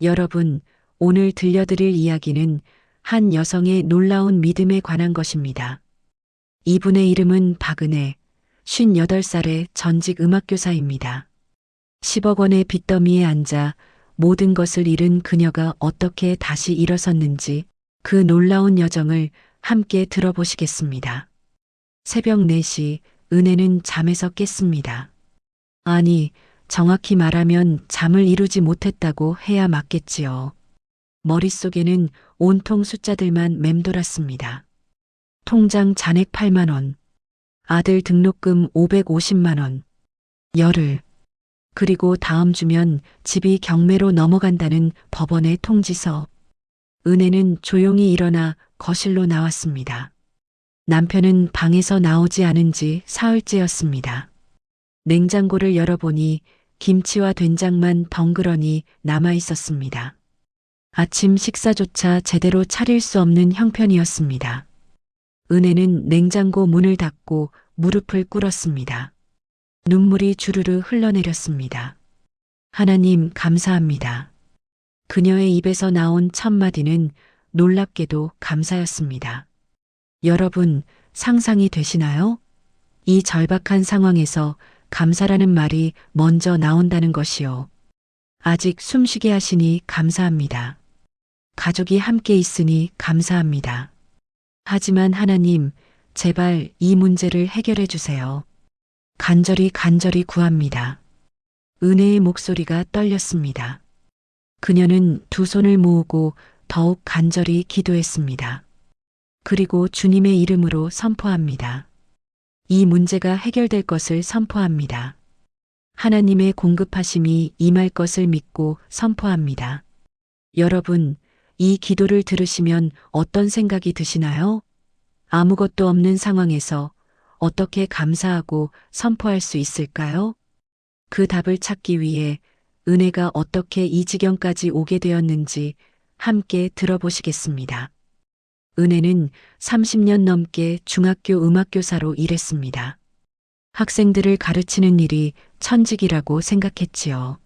여러분, 오늘 들려드릴 이야기는 한 여성의 놀라운 믿음에 관한 것입니다. 이분의 이름은 박은혜, 58살의 전직 음악교사입니다. 10억 원의 빚더미에 앉아 모든 것을 잃은 그녀가 어떻게 다시 일어섰는지 그 놀라운 여정을 함께 들어보시겠습니다. 새벽 4시 은혜는 잠에서 깼습니다. 아니, 정확히 말하면 잠을 이루지 못했다고 해야 맞겠지요. 머릿속에는 온통 숫자들만 맴돌았습니다. 통장 잔액 8만 원, 아들 등록금 550만 원, 열흘, 그리고 다음 주면 집이 경매로 넘어간다는 법원의 통지서. 은혜는 조용히 일어나 거실로 나왔습니다. 남편은 방에서 나오지 않은 지 사흘째였습니다. 냉장고를 열어보니 김치와 된장만 덩그러니 남아 있었습니다. 아침 식사조차 제대로 차릴 수 없는 형편이었습니다. 은혜는 냉장고 문을 닫고 무릎을 꿇었습니다. 눈물이 주르르 흘러내렸습니다. 하나님 감사합니다. 그녀의 입에서 나온 첫 마디는 놀랍게도 감사였습니다. 여러분, 상상이 되시나요? 이 절박한 상황에서 감사라는 말이 먼저 나온다는 것이요. 아직 숨쉬게 하시니 감사합니다. 가족이 함께 있으니 감사합니다. 하지만 하나님, 제발 이 문제를 해결해 주세요. 간절히 구합니다. 은혜의 목소리가 떨렸습니다. 그녀는 두 손을 모으고 더욱 간절히 기도했습니다. 그리고 주님의 이름으로 선포합니다. 이 문제가 해결될 것을 선포합니다. 하나님의 공급하심이 임할 것을 믿고 선포합니다. 여러분, 이 기도를 들으시면 어떤 생각이 드시나요? 아무것도 없는 상황에서 어떻게 감사하고 선포할 수 있을까요? 그 답을 찾기 위해 은혜가 어떻게 이 지경까지 오게 되었는지 함께 들어보시겠습니다. 은혜는 30년 넘게 중학교 음악교사로 일했습니다. 학생들을 가르치는 일이 천직이라고 생각했지요.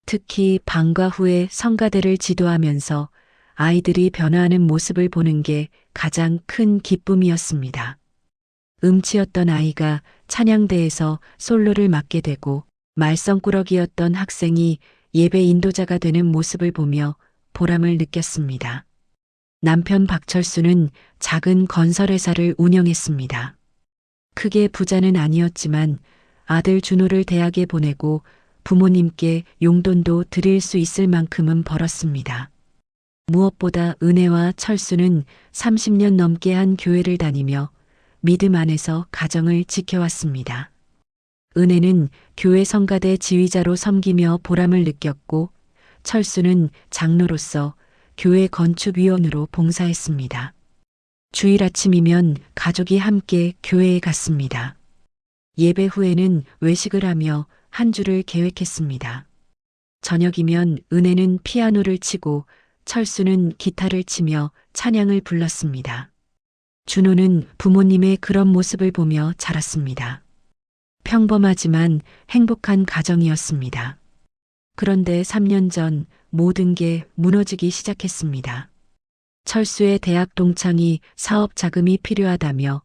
특히 방과 후에 성가대를 지도하면서 아이들이 변화하는 모습을 보는 게 가장 큰 기쁨이었습니다. 음치였던 아이가 찬양대에서 솔로를 맡게 되고 말썽꾸러기였던 학생이 예배 인도자가 되는 모습을 보며 보람을 느꼈습니다. 남편 박철수는 작은 건설회사를 운영했습니다. 크게 부자는 아니었지만 아들 준호를 대학에 보내고 부모님께 용돈도 드릴 수 있을 만큼은 벌었습니다. 무엇보다 은혜와 철수는 30년 넘게 한 교회를 다니며 믿음 안에서 가정을 지켜왔습니다. 은혜는 교회 성가대 지휘자로 섬기며 보람을 느꼈고 철수는 장로로서 교회 건축위원으로 봉사했습니다. 주일 아침이면 가족이 함께 교회에 갔습니다. 예배 후에는 외식을 하며 한 주를 계획했습니다. 저녁이면 은혜는 피아노를 치고 철수는 기타를 치며 찬양을 불렀습니다. 준호는 부모님의 그런 모습을 보며 자랐습니다. 평범하지만 행복한 가정이었습니다. 그런데 3년 전 모든 게 무너지기 시작했습니다. 철수의 대학 동창이 사업 자금이 필요하다며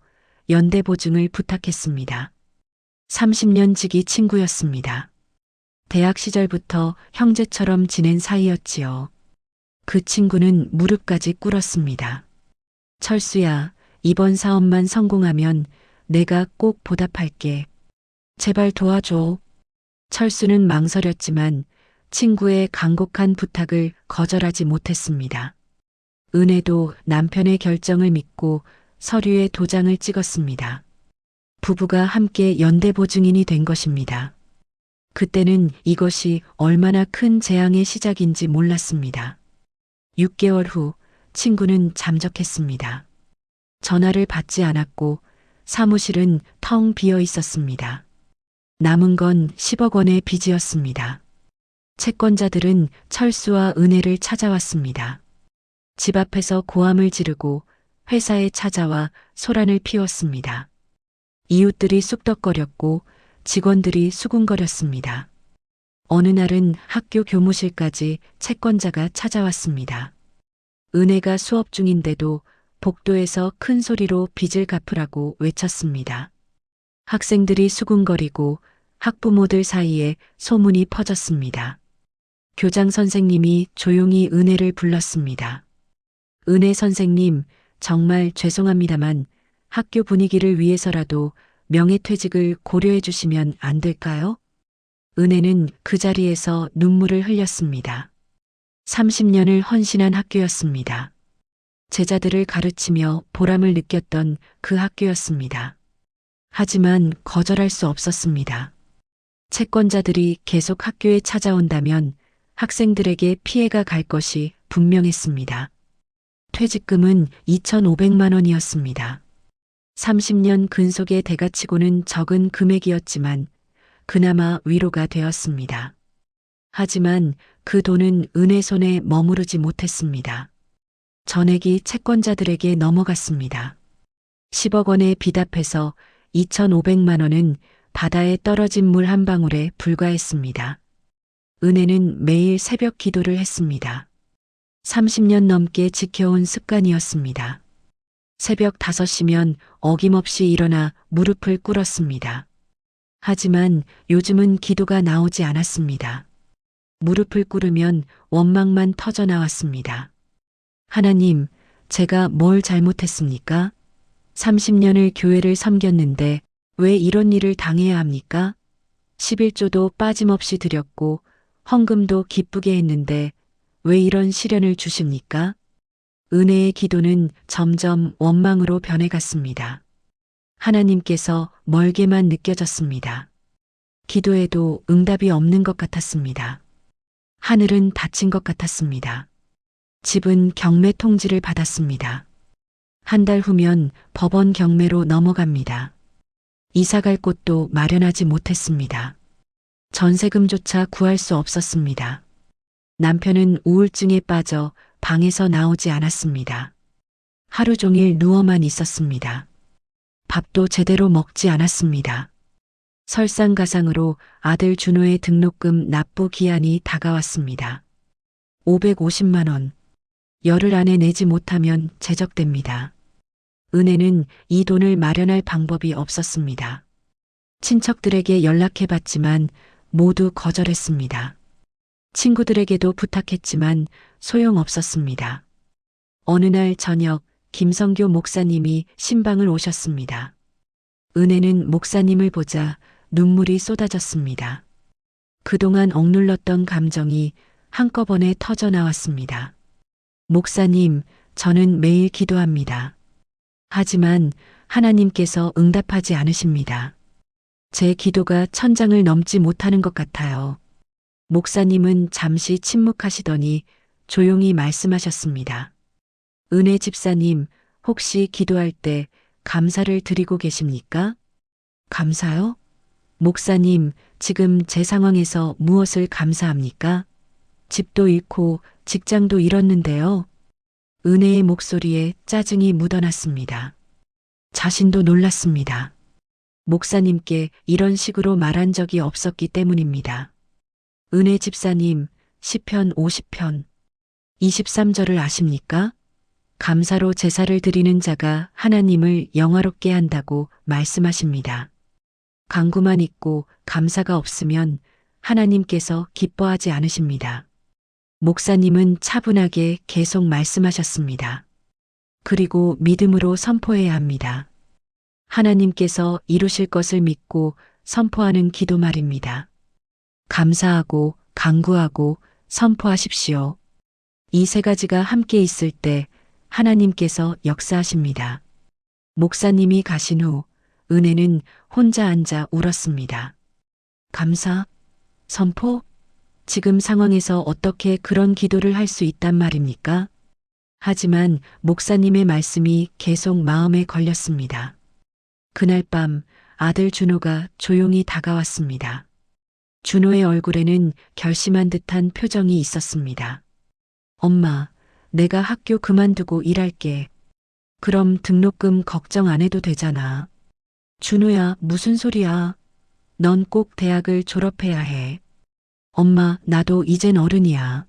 연대 보증을 부탁했습니다. 30년 지기 친구였습니다. 대학 시절부터 형제처럼 지낸 사이였지요. 그 친구는 무릎까지 꿇었습니다. 철수야, 이번 사업만 성공하면 내가 꼭 보답할게. 제발 도와줘. 철수는 망설였지만 친구의 간곡한 부탁을 거절하지 못했습니다. 은혜도 남편의 결정을 믿고 서류에 도장을 찍었습니다. 부부가 함께 연대보증인이 된 것입니다. 그때는 이것이 얼마나 큰 재앙의 시작인지 몰랐습니다. 6개월 후 친구는 잠적했습니다. 전화를 받지 않았고 사무실은 텅 비어 있었습니다. 남은 건 10억 원의 빚이었습니다. 채권자들은 철수와 은혜를 찾아왔습니다. 집 앞에서 고함을 지르고 회사에 찾아와 소란을 피웠습니다. 이웃들이 쑥덕거렸고 직원들이 수군거렸습니다. 어느 날은 학교 교무실까지 채권자가 찾아왔습니다. 은혜가 수업 중인데도 복도에서 큰 소리로 빚을 갚으라고 외쳤습니다. 학생들이 수군거리고 학부모들 사이에 소문이 퍼졌습니다. 교장 선생님이 조용히 은혜를 불렀습니다. 은혜 선생님, 정말 죄송합니다만 학교 분위기를 위해서라도 명예퇴직을 고려해 주시면 안 될까요? 은혜는 그 자리에서 눈물을 흘렸습니다. 30년을 헌신한 학교였습니다. 제자들을 가르치며 보람을 느꼈던 그 학교였습니다. 하지만 거절할 수 없었습니다. 채권자들이 계속 학교에 찾아온다면 학생들에게 피해가 갈 것이 분명했습니다. 퇴직금은 2,500만 원이었습니다. 30년 근속의 대가치고는 적은 금액이었지만 그나마 위로가 되었습니다. 하지만 그 돈은 은혜 손에 머무르지 못했습니다. 전액이 채권자들에게 넘어갔습니다. 10억 원의 빚 앞에서 2,500만 원은 바다에 떨어진 물 한 방울에 불과했습니다. 은혜는 매일 새벽 기도를 했습니다. 30년 넘게 지켜온 습관이었습니다. 새벽 5시면 어김없이 일어나 무릎을 꿇었습니다. 하지만 요즘은 기도가 나오지 않았습니다. 무릎을 꿇으면 원망만 터져 나왔습니다. 하나님, 제가 뭘 잘못했습니까? 30년을 교회를 섬겼는데 왜 이런 일을 당해야 합니까? 11조도 빠짐없이 드렸고 헌금도 기쁘게 했는데 왜 이런 시련을 주십니까? 은혜의 기도는 점점 원망으로 변해갔습니다. 하나님께서 멀게만 느껴졌습니다. 기도해도 응답이 없는 것 같았습니다. 하늘은 닫힌 것 같았습니다. 집은 경매 통지를 받았습니다. 한 달 후면 법원 경매로 넘어갑니다. 이사갈 곳도 마련하지 못했습니다. 전세금조차 구할 수 없었습니다. 남편은 우울증에 빠져 방에서 나오지 않았습니다. 하루 종일 누워만 있었습니다. 밥도 제대로 먹지 않았습니다. 설상가상으로 아들 준호의 등록금 납부 기한이 다가왔습니다. 550만 원. 열흘 안에 내지 못하면 제적됩니다. 은혜는 이 돈을 마련할 방법이 없었습니다. 친척들에게 연락해봤지만 모두 거절했습니다. 친구들에게도 부탁했지만 소용없었습니다. 어느 날 저녁 김성교 목사님이 신방을 오셨습니다. 은혜는 목사님을 보자 눈물이 쏟아졌습니다. 그동안 억눌렀던 감정이 한꺼번에 터져 나왔습니다. 목사님, 저는 매일 기도합니다. 하지만 하나님께서 응답하지 않으십니다. 제 기도가 천장을 넘지 못하는 것 같아요. 목사님은 잠시 침묵하시더니 조용히 말씀하셨습니다. 은혜 집사님, 혹시 기도할 때 감사를 드리고 계십니까? 감사요? 목사님, 지금 제 상황에서 무엇을 감사합니까? 집도 잃고 직장도 잃었는데요. 은혜의 목소리에 짜증이 묻어났습니다. 자신도 놀랐습니다. 목사님께 이런 식으로 말한 적이 없었기 때문입니다. 은혜 집사님, 시편 50편 23절을 아십니까? 감사로 제사를 드리는 자가 하나님을 영화롭게 한다고 말씀하십니다. 간구만 있고 감사가 없으면 하나님께서 기뻐하지 않으십니다. 목사님은 차분하게 계속 말씀하셨습니다. 그리고 믿음으로 선포해야 합니다. 하나님께서 이루실 것을 믿고 선포하는 기도 말입니다. 감사하고 간구하고 선포하십시오. 이 세 가지가 함께 있을 때 하나님께서 역사하십니다. 목사님이 가신 후 은혜는 혼자 앉아 울었습니다. 감사, 선포? 지금 상황에서 어떻게 그런 기도를 할 수 있단 말입니까? 하지만 목사님의 말씀이 계속 마음에 걸렸습니다. 그날 밤 아들 준호가 조용히 다가왔습니다. 준호의 얼굴에는 결심한 듯한 표정이 있었습니다. 엄마, 내가 학교 그만두고 일할게. 그럼 등록금 걱정 안 해도 되잖아. 준호야, 무슨 소리야. 넌 꼭 대학을 졸업해야 해. 엄마, 나도 이젠 어른이야.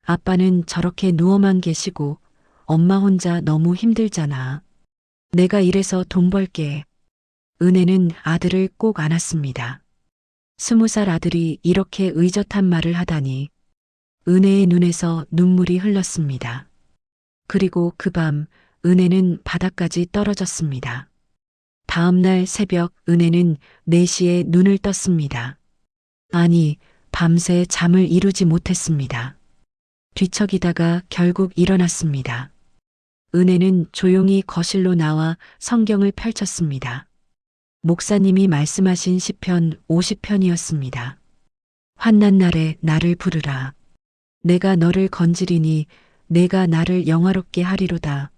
아빠는 저렇게 누워만 계시고 엄마 혼자 너무 힘들잖아. 내가 일해서 돈 벌게. 은혜는 아들을 꼭 안았습니다. 20살 아들이 이렇게 의젓한 말을 하다니 은혜의 눈에서 눈물이 흘렀습니다. 그리고 그 밤 은혜는 바닥까지 떨어졌습니다. 다음 날 새벽 은혜는 4시에 눈을 떴습니다. 아니, 밤새 잠을 이루지 못했습니다. 뒤척이다가 결국 일어났습니다. 은혜는 조용히 거실로 나와 성경을 펼쳤습니다. 목사님이 말씀하신 시편 50편이었습니다. 환난 날에 나를 부르라. 내가 너를 건지리니 내가 나를 영화롭게 하리로다.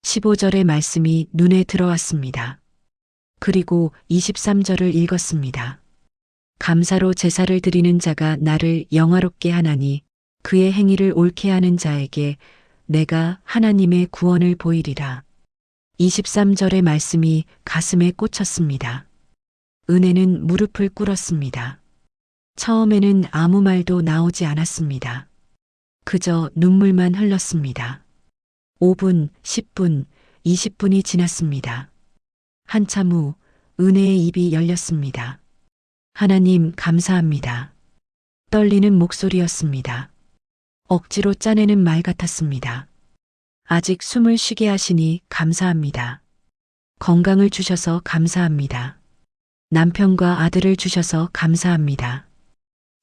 15절의 말씀이 눈에 들어왔습니다. 그리고 23절을 읽었습니다. 감사로 제사를 드리는 자가 나를 영화롭게 하나니 그의 행위를 옳게 하는 자에게 내가 하나님의 구원을 보이리라. 23절의 말씀이 가슴에 꽂혔습니다. 은혜는 무릎을 꿇었습니다. 처음에는 아무 말도 나오지 않았습니다. 그저 눈물만 흘렀습니다. 5분, 10분, 20분이 지났습니다. 한참 후 은혜의 입이 열렸습니다. 하나님 감사합니다. 떨리는 목소리였습니다. 억지로 짜내는 말 같았습니다. 아직 숨을 쉬게 하시니 감사합니다. 건강을 주셔서 감사합니다. 남편과 아들을 주셔서 감사합니다.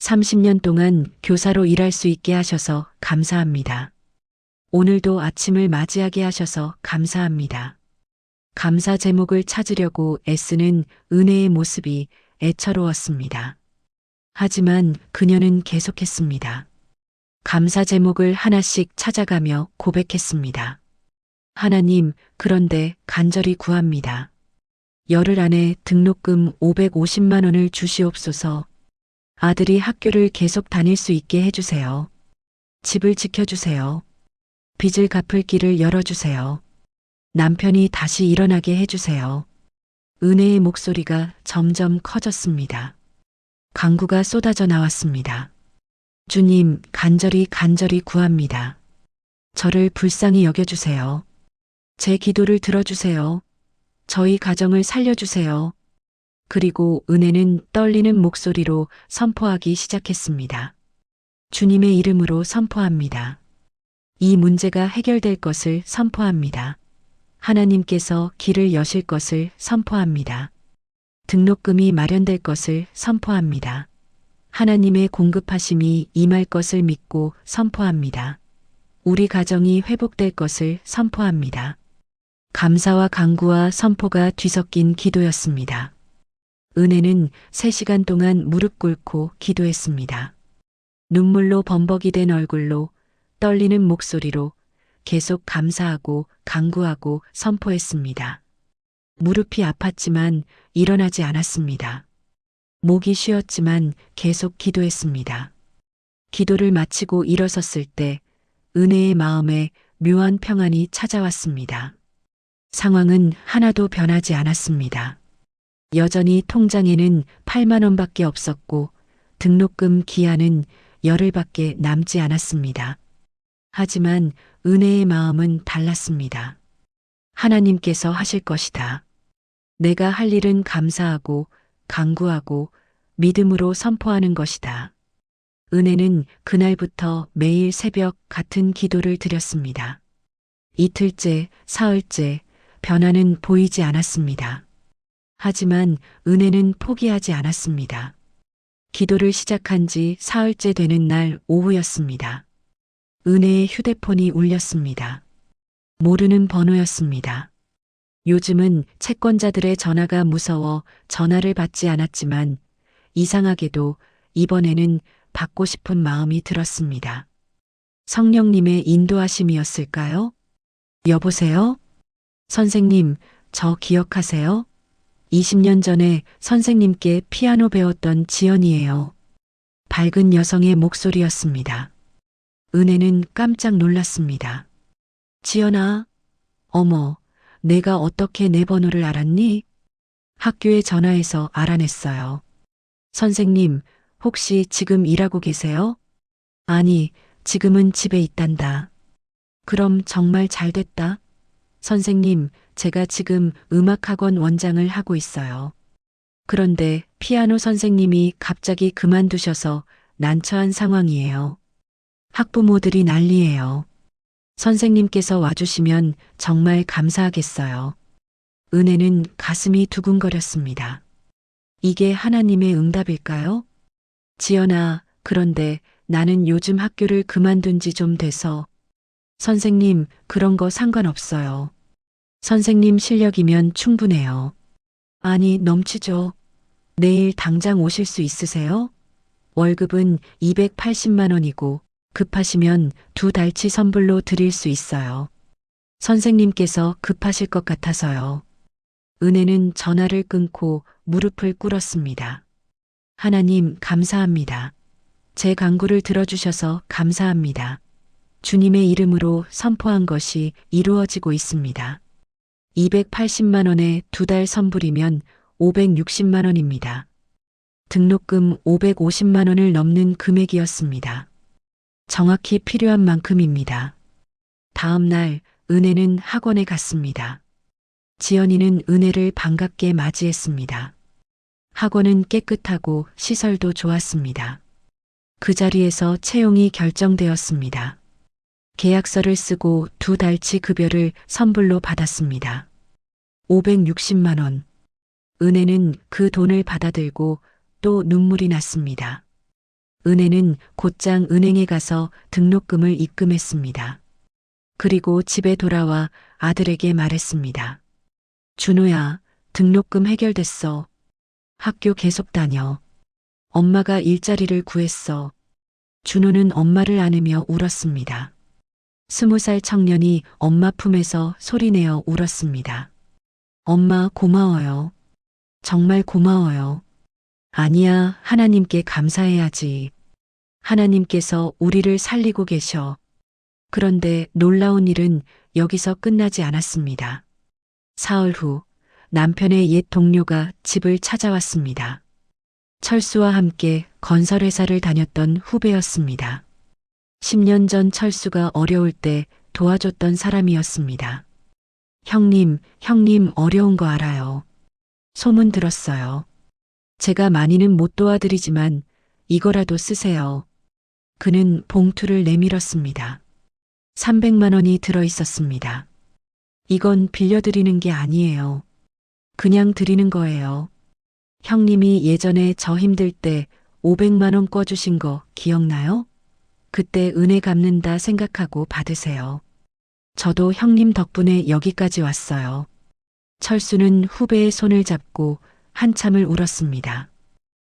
30년 동안 교사로 일할 수 있게 하셔서 감사합니다. 오늘도 아침을 맞이하게 하셔서 감사합니다. 감사 제목을 찾으려고 애쓰는 은혜의 모습이 애처로웠습니다. 하지만 그녀는 계속했습니다. 감사 제목을 하나씩 찾아가며 고백했습니다. 하나님, 그런데 간절히 구합니다. 열흘 안에 등록금 550만 원을 주시옵소서. 아들이 학교를 계속 다닐 수 있게 해주세요. 집을 지켜주세요. 빚을 갚을 길을 열어주세요. 남편이 다시 일어나게 해주세요. 은혜의 목소리가 점점 커졌습니다. 간구가 쏟아져 나왔습니다. 주님, 간절히 구합니다. 저를 불쌍히 여겨주세요. 제 기도를 들어주세요. 저희 가정을 살려주세요. 그리고 은혜는 떨리는 목소리로 선포하기 시작했습니다. 주님의 이름으로 선포합니다. 이 문제가 해결될 것을 선포합니다. 하나님께서 길을 여실 것을 선포합니다. 등록금이 마련될 것을 선포합니다. 하나님의 공급하심이 임할 것을 믿고 선포합니다. 우리 가정이 회복될 것을 선포합니다. 감사와 간구와 선포가 뒤섞인 기도였습니다. 은혜는 3시간 동안 무릎 꿇고 기도했습니다. 눈물로 범벅이 된 얼굴로 떨리는 목소리로 계속 감사하고 간구하고 선포했습니다. 무릎이 아팠지만 일어나지 않았습니다. 목이 쉬었지만 계속 기도했습니다. 기도를 마치고 일어섰을 때 은혜의 마음에 묘한 평안이 찾아왔습니다. 상황은 하나도 변하지 않았습니다. 여전히 통장에는 8만 원밖에 없었고 등록금 기한은 열흘밖에 남지 않았습니다. 하지만 은혜의 마음은 달랐습니다. 하나님께서 하실 것이다. 내가 할 일은 감사하고 간구하고 믿음으로 선포하는 것이다. 은혜는 그날부터 매일 새벽 같은 기도를 드렸습니다. 이틀째, 사흘째 변화는 보이지 않았습니다. 하지만 은혜는 포기하지 않았습니다. 기도를 시작한 지 사흘째 되는 날 오후였습니다. 은혜의 휴대폰이 울렸습니다. 모르는 번호였습니다. 요즘은 채권자들의 전화가 무서워 전화를 받지 않았지만 이상하게도 이번에는 받고 싶은 마음이 들었습니다. 성령님의 인도하심이었을까요? 여보세요? 선생님, 저 기억하세요? 20년 전에 선생님께 피아노 배웠던 지연이에요. 밝은 여성의 목소리였습니다. 은혜는 깜짝 놀랐습니다. 지연아, 어머, 내가 어떻게 내 번호를 알았니? 학교에 전화해서 알아냈어요. 선생님, 혹시 지금 일하고 계세요? 아니, 지금은 집에 있단다. 그럼 정말 잘 됐다. 선생님, 제가 지금 음악학원 원장을 하고 있어요. 그런데 피아노 선생님이 갑자기 그만두셔서 난처한 상황이에요. 학부모들이 난리예요. 선생님께서 와주시면 정말 감사하겠어요. 은혜는 가슴이 두근거렸습니다. 이게 하나님의 응답일까요? 지연아, 그런데 나는 요즘 학교를 그만둔 지 좀 돼서. 선생님, 그런 거 상관없어요. 선생님 실력이면 충분해요. 아니, 넘치죠. 내일 당장 오실 수 있으세요? 월급은 280만 원이고 급하시면 2달치 선불로 드릴 수 있어요. 선생님께서 급하실 것 같아서요. 은혜는 전화를 끊고 무릎을 꿇었습니다. 하나님, 감사합니다. 제 간구를 들어주셔서 감사합니다. 주님의 이름으로 선포한 것이 이루어지고 있습니다. 280만 원에 2달 선불이면 560만 원입니다. 등록금 550만 원을 넘는 금액이었습니다. 정확히 필요한 만큼입니다. 다음 날 은혜는 학원에 갔습니다. 지연이는 은혜를 반갑게 맞이했습니다. 학원은 깨끗하고 시설도 좋았습니다. 그 자리에서 채용이 결정되었습니다. 계약서를 쓰고 2달치 급여를 선불로 받았습니다. 560만 원. 은혜는 그 돈을 받아들고 또 눈물이 났습니다. 은혜는 곧장 은행에 가서 등록금을 입금했습니다. 그리고 집에 돌아와 아들에게 말했습니다. 준호야, 등록금 해결됐어. 학교 계속 다녀. 엄마가 일자리를 구했어. 준호는 엄마를 안으며 울었습니다. 20살 청년이 엄마 품에서 소리내어 울었습니다. 엄마 고마워요. 정말 고마워요. 아니야, 하나님께 감사해야지. 하나님께서 우리를 살리고 계셔. 그런데 놀라운 일은 여기서 끝나지 않았습니다. 사흘 후 남편의 옛 동료가 집을 찾아왔습니다. 철수와 함께 건설회사를 다녔던 후배였습니다. 10년 전 철수가 어려울 때 도와줬던 사람이었습니다. 형님 어려운 거 알아요. 소문 들었어요. 제가 많이는 못 도와드리지만 이거라도 쓰세요. 그는 봉투를 내밀었습니다. 300만 원이 들어 있었습니다. 이건 빌려드리는 게 아니에요. 그냥 드리는 거예요. 형님이 예전에 저 힘들 때 500만 원 꿔주신 거 기억나요? 그때 은혜 갚는다 생각하고 받으세요. 저도 형님 덕분에 여기까지 왔어요. 철수는 후배의 손을 잡고 한참을 울었습니다.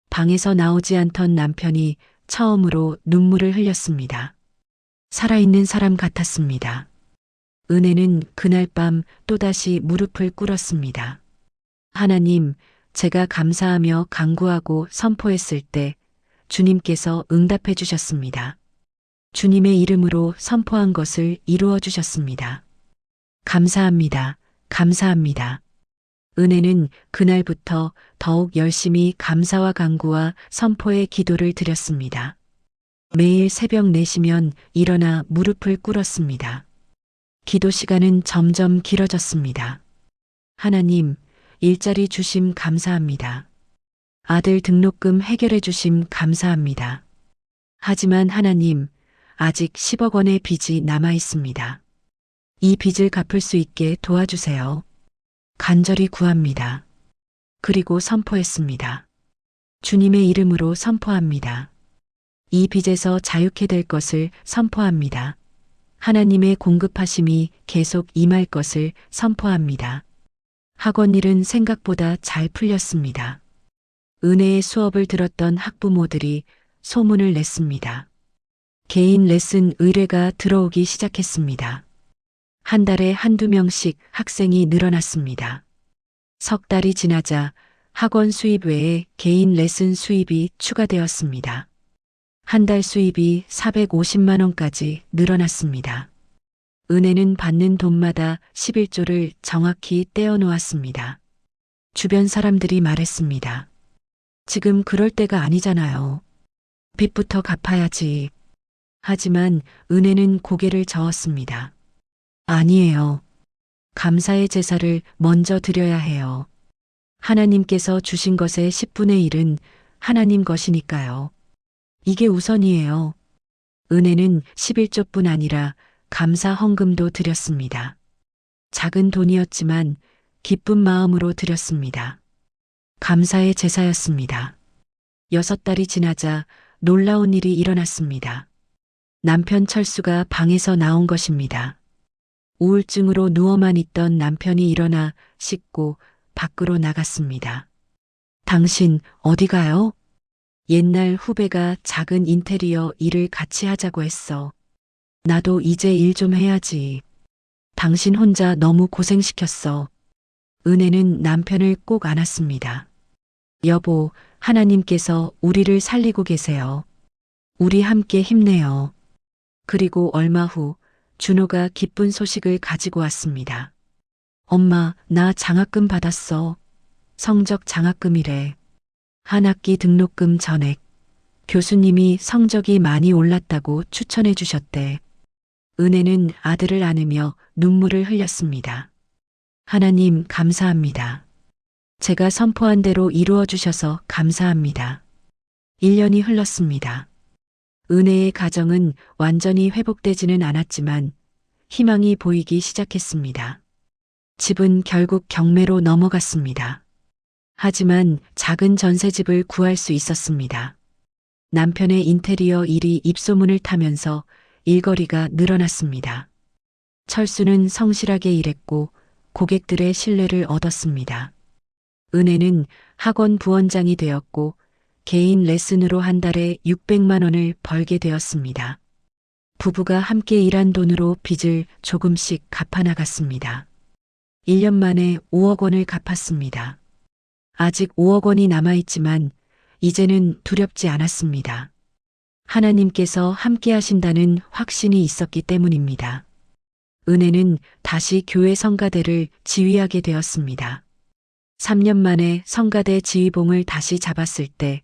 방에서 나오지 않던 남편이 처음으로 눈물을 흘렸습니다. 살아있는 사람 같았습니다. 은혜는 그날 밤 또다시 무릎을 꿇었습니다. 하나님, 제가 감사하며 간구하고 선포했을 때 주님께서 응답해 주셨습니다. 주님의 이름으로 선포한 것을 이루어 주셨습니다. 감사합니다. 감사합니다. 은혜는 그날부터 더욱 열심히 감사와 간구와 선포의 기도를 드렸습니다. 매일 새벽 4시면 일어나 무릎을 꿇었습니다. 기도 시간은 점점 길어졌습니다. 하나님, 일자리 주심 감사합니다. 아들 등록금 해결해 주심 감사합니다. 하지만 하나님, 아직 10억 원의 빚이 남아 있습니다. 이 빚을 갚을 수 있게 도와주세요. 간절히 구합니다. 그리고 선포했습니다. 주님의 이름으로 선포합니다. 이 빚에서 자유케 될 것을 선포합니다. 하나님의 공급하심이 계속 임할 것을 선포합니다. 학원 일은 생각보다 잘 풀렸습니다. 은혜의 수업을 들었던 학부모들이 소문을 냈습니다. 개인 레슨 의뢰가 들어오기 시작했습니다. 한 달에 한두 명씩 학생이 늘어났습니다. 석 달이 지나자 학원 수입 외에 개인 레슨 수입이 추가되었습니다. 한 달 수입이 450만 원까지 늘어났습니다. 은혜는 받는 돈마다 11조를 정확히 떼어 놓았습니다. 주변 사람들이 말했습니다. 지금 그럴 때가 아니잖아요. 빚부터 갚아야지. 하지만 은혜는 고개를 저었습니다. 아니에요. 감사의 제사를 먼저 드려야 해요. 하나님께서 주신 것의 10분의 1은 하나님 것이니까요. 이게 우선이에요. 은혜는 11조뿐 아니라 감사 헌금도 드렸습니다. 작은 돈이었지만 기쁜 마음으로 드렸습니다. 감사의 제사였습니다. 6달이 지나자 놀라운 일이 일어났습니다. 남편 철수가 방에서 나온 것입니다. 우울증으로 누워만 있던 남편이 일어나 씻고 밖으로 나갔습니다. 당신 어디 가요? 옛날 후배가 작은 인테리어 일을 같이 하자고 했어. 나도 이제 일 좀 해야지. 당신 혼자 너무 고생시켰어. 은혜는 남편을 꼭 안았습니다. 여보, 하나님께서 우리를 살리고 계세요. 우리 함께 힘내요. 그리고 얼마 후 준호가 기쁜 소식을 가지고 왔습니다. 엄마, 나 장학금 받았어. 성적 장학금이래. 한 학기 등록금 전액. 교수님이 성적이 많이 올랐다고 추천해 주셨대. 은혜는 아들을 안으며 눈물을 흘렸습니다. 하나님 감사합니다. 제가 선포한 대로 이루어 주셔서 감사합니다. 1년이 흘렀습니다. 은혜의 가정은 완전히 회복되지는 않았지만 희망이 보이기 시작했습니다. 집은 결국 경매로 넘어갔습니다. 하지만 작은 전셋집을 구할 수 있었습니다. 남편의 인테리어 일이 입소문을 타면서 일거리가 늘어났습니다. 철수는 성실하게 일했고 고객들의 신뢰를 얻었습니다. 은혜는 학원 부원장이 되었고 개인 레슨으로 한 달에 600만 원을 벌게 되었습니다. 부부가 함께 일한 돈으로 빚을 조금씩 갚아나갔습니다. 1년 만에 5억 원을 갚았습니다. 아직 5억 원이 남아있지만 이제는 두렵지 않았습니다. 하나님께서 함께 하신다는 확신이 있었기 때문입니다. 은혜는 다시 교회 성가대를 지휘하게 되었습니다. 3년 만에 성가대 지휘봉을 다시 잡았을 때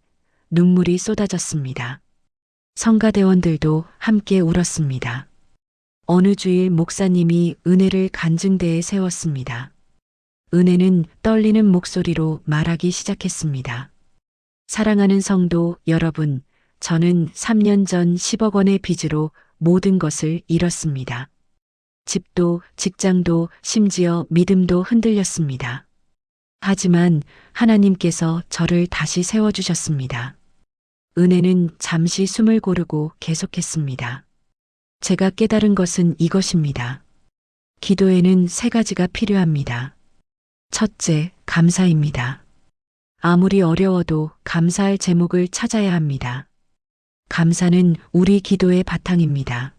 눈물이 쏟아졌습니다. 성가대원들도 함께 울었습니다. 어느 주일 목사님이 은혜를 간증대에 세웠습니다. 은혜는 떨리는 목소리로 말하기 시작했습니다. 사랑하는 성도 여러분, 저는 3년 전 10억 원의 빚으로 모든 것을 잃었습니다. 집도 직장도 심지어 믿음도 흔들렸습니다. 하지만 하나님께서 저를 다시 세워주셨습니다. 은혜는 잠시 숨을 고르고 계속했습니다. 제가 깨달은 것은 이것입니다. 기도에는 3가지가 필요합니다. 첫째, 감사입니다. 아무리 어려워도 감사할 제목을 찾아야 합니다. 감사는 우리 기도의 바탕입니다.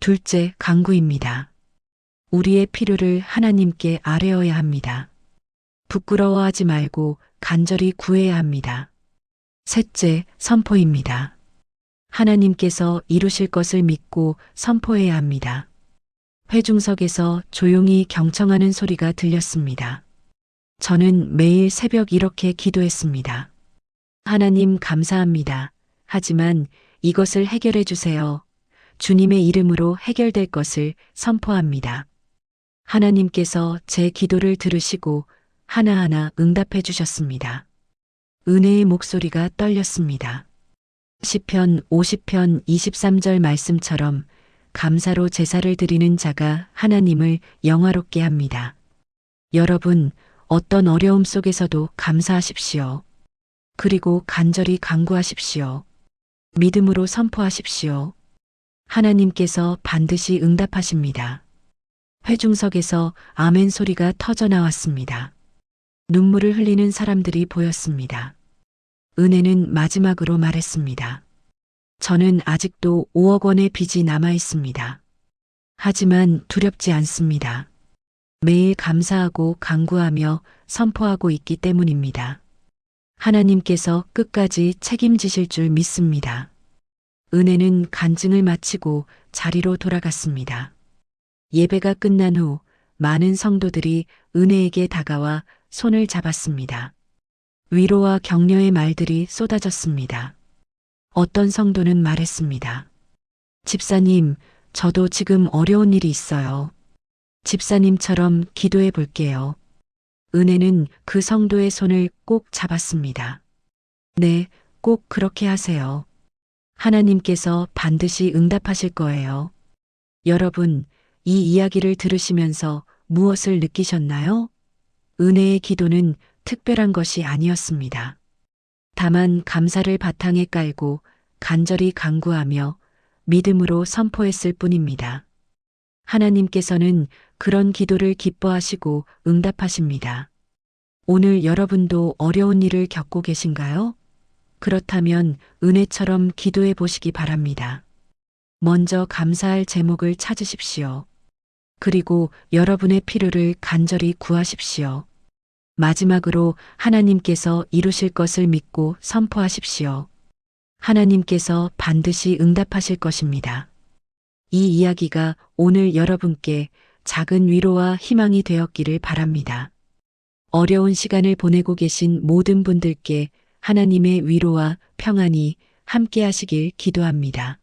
둘째, 간구입니다. 우리의 필요를 하나님께 아뢰어야 합니다. 부끄러워하지 말고 간절히 구해야 합니다. 셋째, 선포입니다. 하나님께서 이루실 것을 믿고 선포해야 합니다. 회중석에서 조용히 경청하는 소리가 들렸습니다. 저는 매일 새벽 이렇게 기도했습니다. 하나님 감사합니다. 하지만 이것을 해결해 주세요. 주님의 이름으로 해결될 것을 선포합니다. 하나님께서 제 기도를 들으시고 하나하나 응답해 주셨습니다. 은혜의 목소리가 떨렸습니다. 시편 50편 23절 말씀처럼 감사로 제사를 드리는 자가 하나님을 영화롭게 합니다. 여러분, 어떤 어려움 속에서도 감사하십시오. 그리고 간절히 간구하십시오. 믿음으로 선포하십시오. 하나님께서 반드시 응답하십니다. 회중석에서 아멘 소리가 터져 나왔습니다. 눈물을 흘리는 사람들이 보였습니다. 은혜는 마지막으로 말했습니다. 저는 아직도 5억 원의 빚이 남아 있습니다. 하지만 두렵지 않습니다. 매일 감사하고 간구하며 선포하고 있기 때문입니다. 하나님께서 끝까지 책임지실 줄 믿습니다. 은혜는 간증을 마치고 자리로 돌아갔습니다. 예배가 끝난 후 많은 성도들이 은혜에게 다가와 손을 잡았습니다. 위로와 격려의 말들이 쏟아졌습니다. 어떤 성도는 말했습니다. 집사님, 저도 지금 어려운 일이 있어요. 집사님처럼 기도해 볼게요. 은혜는 그 성도의 손을 꼭 잡았습니다. 네, 꼭 그렇게 하세요. 하나님께서 반드시 응답하실 거예요. 여러분, 이 이야기를 들으시면서 무엇을 느끼셨나요? 은혜의 기도는 특별한 것이 아니었습니다. 다만 감사를 바탕에 깔고 간절히 간구하며 믿음으로 선포했을 뿐입니다. 하나님께서는 그런 기도를 기뻐하시고 응답하십니다. 오늘 여러분도 어려운 일을 겪고 계신가요? 그렇다면 은혜처럼 기도해 보시기 바랍니다. 먼저 감사할 제목을 찾으십시오. 그리고 여러분의 필요를 간절히 구하십시오. 마지막으로 하나님께서 이루실 것을 믿고 선포하십시오. 하나님께서 반드시 응답하실 것입니다. 이 이야기가 오늘 여러분께 작은 위로와 희망이 되었기를 바랍니다. 어려운 시간을 보내고 계신 모든 분들께 하나님의 위로와 평안이 함께 하시길 기도합니다.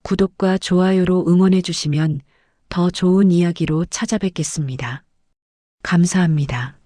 구독과 좋아요로 응원해 주시면 더 좋은 이야기로 찾아뵙겠습니다. 감사합니다.